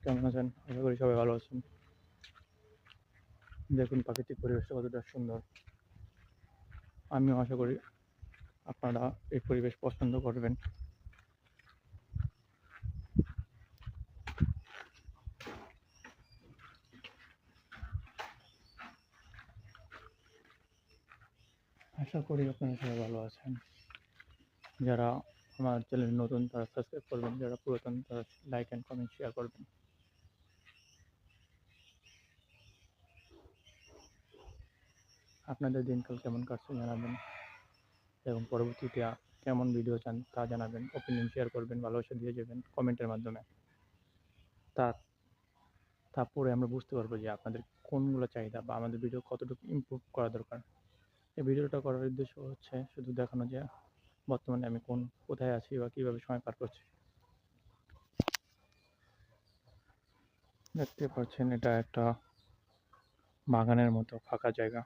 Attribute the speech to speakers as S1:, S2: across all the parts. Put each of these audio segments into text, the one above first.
S1: কেমন আছেন? আশা করি সবাই ভালো আছেন। দেখুন প্রাকৃতিক পরিবেশটা কতটা সুন্দর। আমিও আশা করি আপনারা এই পরিবেশ পছন্দ করবেন। আশা করি আপনারা সবাই ভালো আছেন। যারা আমার চ্যানেল নতুন তারা সাবস্ক্রাইব করবেন, যারা পুরাতন তারা লাইক অ্যান্ড কমেন্ট শেয়ার করবেন। আপনাদের দিনকাল কেমন কাটছে জানাবেন এবং পরবর্তীতে কেমন ভিডিও চান তা জানাবেন। ওপিনিয়ন শেয়ার করবেন, ভালোবাসা দিয়ে যাবেন কমেন্টের মাধ্যমে। তা তা পরে আমরা বুঝতে পারবো যে আপনাদের কোনগুলো চাহিদা বা আমাদের ভিডিও কতটুকু ইমপ্রুভ করা দরকার। এই ভিডিওটা করার উদ্দেশ্য হচ্ছে শুধু দেখানো যে বর্তমানে আমি কোথায় আছি বা কীভাবে সময় পার করছি। দেখতে পাচ্ছেন এটা একটা বাগানের মতো ফাঁকা জায়গা।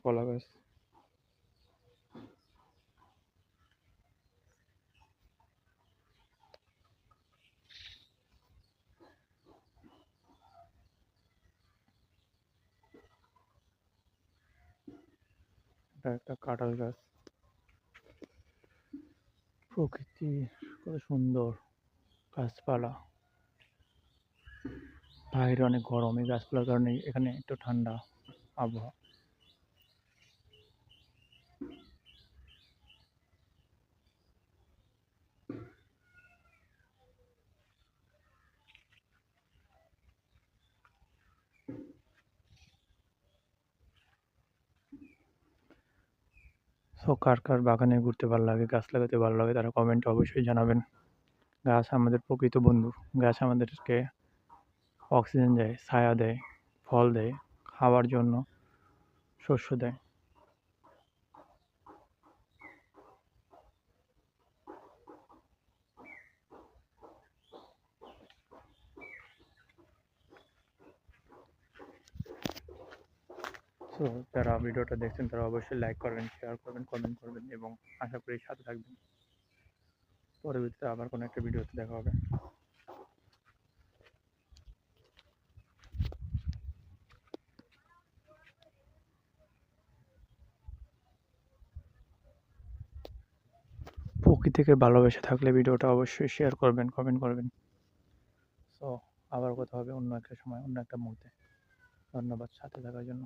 S1: কলা গাছ, এটা একটা কাঁঠাল গাছ। প্রকৃতি কত সুন্দর, গাছপালা। বাইরে অনেক গরম, এই গাছপালার কারণে এখানে একটু ঠান্ডা আবহাওয়া। সো কার কার বাগানে ঘুরতে ভালো লাগে, গাছ লাগাতে ভালো লাগে তারা কমেন্টে অবশ্যই জানাবেন। গাছ আমাদের প্রকৃত বন্ধু। গাছ আমাদেরকে অক্সিজেন দেয়, ছায়া দেয়, ফল দেয়, খাওয়ার জন্য শস্য দেয়। সো যারা ভিডিওটা দেখছেন তারা অবশ্যই লাইক করবেন, শেয়ার করবেন, কমেন্ট করবেন এবং আশা করি সাথে থাকবেন। পরবর্তীতে আবার কোনো একটা ভিডিওতে দেখা হবে। প্রকৃতিকে ভালোবেসে থাকলে ভিডিওটা অবশ্যই শেয়ার করবেন, কমেন্ট করবেন। সো আবার কথা হবে অন্য একটা সময়, অন্য একটা মুহূর্তে। ধন্যবাদ সাথে থাকার জন্য।